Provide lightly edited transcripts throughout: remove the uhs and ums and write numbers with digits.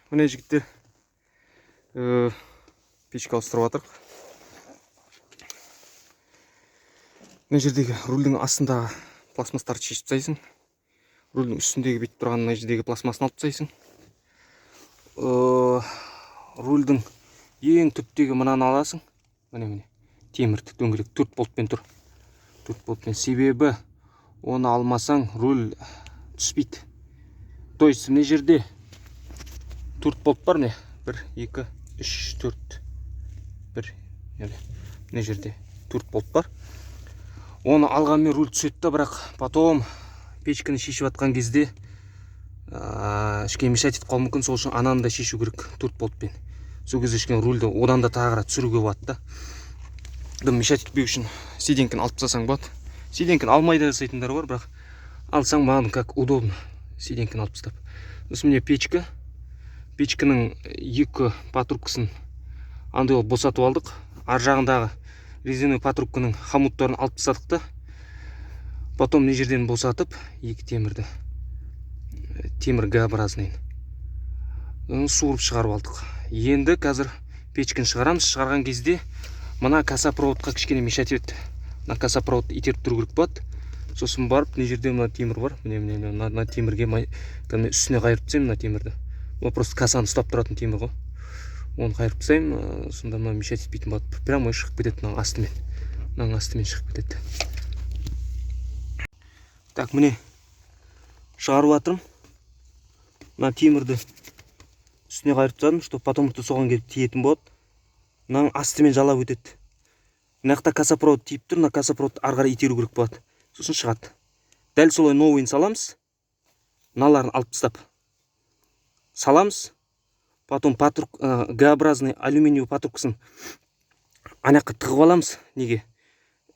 Міне жігіттер, печка ауыстырып жатырық. Мына жердегі рульдің астындағы пластмастарды шешіп тастайсың. Рульдің үстіндегі бетіп тұрған мына жердегі пластмасын алып тастайсың. Рульдің ең түптегі мынаны аласың. Міне темір дөңгелек 4 болтпен тұр. 4 болтпен. Себебі оны алмасаң руль түспейді. То есть мына жерде 4 болт бар, не? 1, 2, 3, 4. 1, мына жерде 4 болт бар. Оны алғанмен руль түседі, бірақ потом печканы шешіп жатқан кезде ішке мешать етіп қалуы мүмкін. Сол үшін ананы да шешу керек 4 болтпен. Сол кезде ішкен рульді одан да тағыра түсіруге болады да. Мешать етпеу үшін сиденькін алып тастасаң болады. Сиденькін алмай да жасайтындар бар, бірақ алсаң маған как удобно. Сиденькін алып тастап. Сосын міне печка. Печкінің екі патрубкасын андай босатып алдық. Ар жағындағы резиновый патрубканың хомуттарын алып тастадық та. Потом мына жерден босатып, екі темірді. Темір Г-образный. Суырып шығарып алдық. Енді қазір печканы шығарамыз. Шығарған кезде мына касапроводқа кішкене мешать етті. Мына касапровод итеріп тұру керек болады. Сосын барып, мына жерде мына темір бар. Мына темірге үстіне қайырып тастаймын мына темірді. Ол просто касаны ұстап тұратын темір ғой. Оны қайырып тастаймын. Сонда мына мешать етпейтін болады. Прямо шығып кетеді мына астымен. Мына астымен шығып кетеді. Так, міне шығарып жатырмын. Мына темірді үстіне қайырып тастадым, чтобы потом соған келіп тиетін болады. Мына астымен жалап өтеді. Мына жақта касапровод тиіп тұр, мына касапроводты ары қарай итеру керек болады. Сосын шығады. Дәл солай новыйын саламыз. Мыналарын алып тастап саламыз. Потом Г-образный алюминиевый патрубкасын анаққа тығып аламыз. Неге?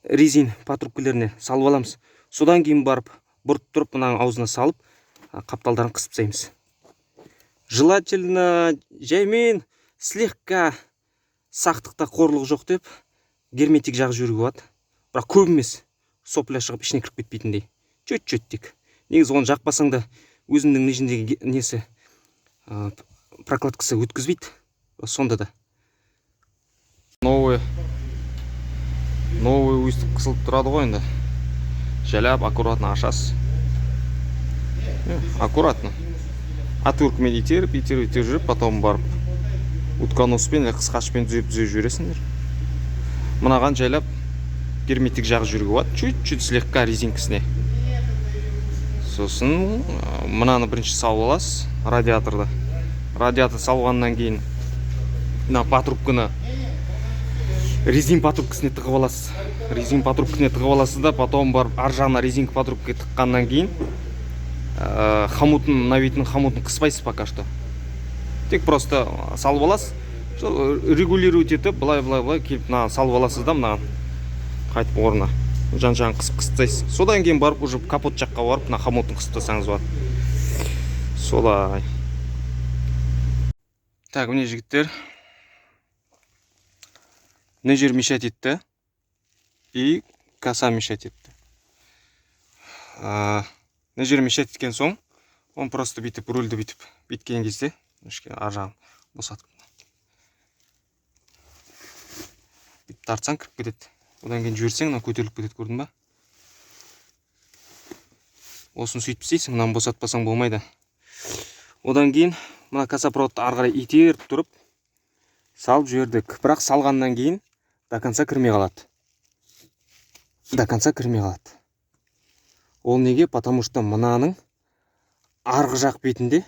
Резин патрубкалеріне салып аламыз. Содан кейін барып бұрып тұрып мынаның аузына салып қапталдарын қысып тастаймыз. Желательно жаймен слегка сақтықта қорлық жоқ деп герметик жағып жіберуге болады. Бірақ көп емес. Сопля шығып ішіне кіріп кетпейтіндей. Чөт-чөт тек. Негізі оны жақпасаң да өзінің нежіндегі несі прокладкасы өткізбейді. Сонда да. Новый өйстіп қысылып тұрады ғой енді. Жайлап аккуратно ашасыз. Аккуратно. Отвыркымен итеріп жүріп, потом барып утконоспен, қысқашпен түзеп жібересіңдер. Мынаған жайлап герметик жағып жүруге болады. Чуть-чуть слегка резинкасіне. Сосын мынаны бірінші салып аласыз, радиаторды. Радиатор салғаннан кейін мына патрубканы резин патрубкасына тығып аласыз. Резин патрубкасына тығып аласыз да, потом барып ар жағына резинка патрубкаға тыққаннан кейін хомутын, навитінің хомутын қыспайсыз пока что. Тек просто салып аласыз. Регулировать етіп, былай келіп салып аласыз да, мынаған қайтып орнына. Жан-жағын қысып-қыстайсыз. Содан кейін барып уже капот жаққа барып, мына хомутын қысып тастасаңыз болады. Солай. Так, міне жігіттер. Мына жер мешать етті. И каса мешать етті. Мына жер мешать еткен соң, он просто бүйтіп, рульді бүйтіп, біткен кезде, ар жағын босатып. Бүйтіп тартсаң кіріп кетеді. Одан кейін жіберсең, мына көтеріліп кетеді, көрдің ба? Осын сөйтіп істейсің, мынаны босатпасаң болмайды. Одан кейін мына касапроводты ары қарай итеріп тұрып салып жібердік. Бірақ салғаннан кейін до конца кірмей қалады. До конца кірмей қалады. Ол неге? Потому что мынаның арғы жақ бетінде,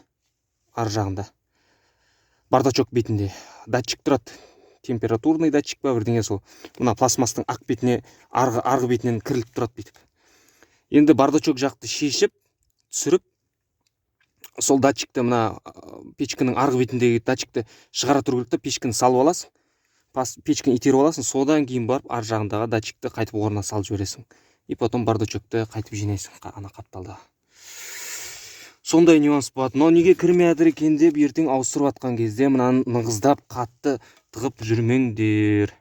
ар жағында, бардачок бетінде датчик тұрады. Температурный датчик ба бірдеңе сол. Мына пластмастың ақ бетіне, арғы бетінен кіріліп тұрады бүйтіп. Енді бардачок жақты шешіп, түсіріп, сол датчикті, мына печканың арғы бетіндегі датчикті шығара тұру керек та, печканы салып аласың. Печканы итеріп аласың, содан кейін барып ар жағындағы датчикті қайтып орнына салып жібересің. И потом бардачокты қайтып жинайсың ана қапталда. Сондай нюанс болады. Но неге кірмей жатыр екен деп ертең ауыстырып жатқан кезде мынаны нығыздап қатты тығып жүрмеңдер.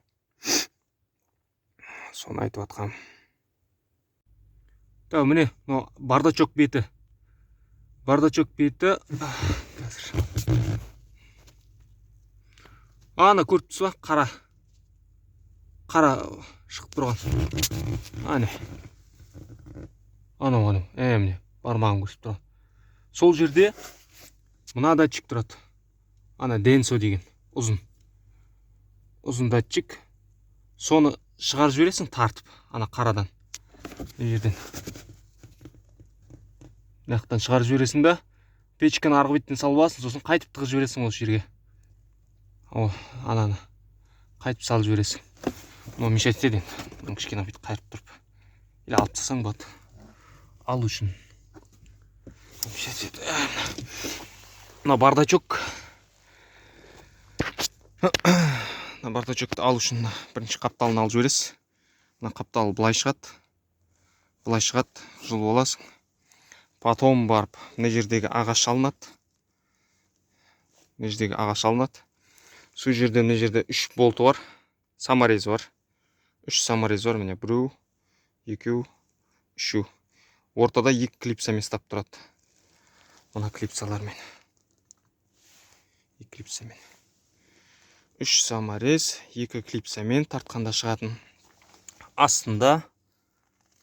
Соны айтып жатқам. Так, міне, бардачок беті. Қазір Ана көріп тұрсыз ба? Қара шығып тұрған. Ане. Анау. Міне, бармағым көрсетіп тұрған. Сол жерде мына датчик тұрады. Ана Денсо деген ұзын датчик. Соны шығарып жібересің тартып, ана қарадан. Мына жерден. Мынаяқтан шығарып жібересің да, печканы арғы беттен салып аласың, сосын қайтып тығып жібересің осы жерге. Ананы қайтып салып жібересің. Мынау мешать етеді енді. Мынау кішкене бүйтіп қайырып тұрып. Или алып тастасаң болады. Алу үшін. Мешать етеді. Мына бардачок. Мына бардачокты алу үшін бірінші қапталын алып жібересіз. Мына қапталы былай шығады, жұлып аласың. Потом барып, мына жердегі ағаш алынады. Сол жерде, мына жерде 3 болты бар, саморез бар. 3 саморез бар, міне 1, 2, 3. Ортада 2 клипсамен стап тұрады. Мына клипсалармен. 2 клипсамен. 3 саморез, 2 клипсамен тартқанда шығатын. Астында,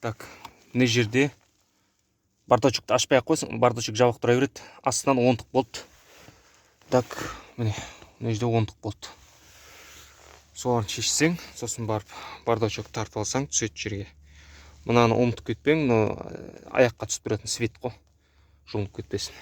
так, мына жерде бардачокты ашпай ақ қойсын, бардачок жабық тұра береді. Астынан 10-тық болды. Так, міне, мына жерде 10-тық болды. Соларын шешсең, сосын барып бардачок тартып алсаң, түседі жерге. Мынаны ұмытып кетпең, аяққа түсіп тұратын свет қой. Жұлынып кетпесін.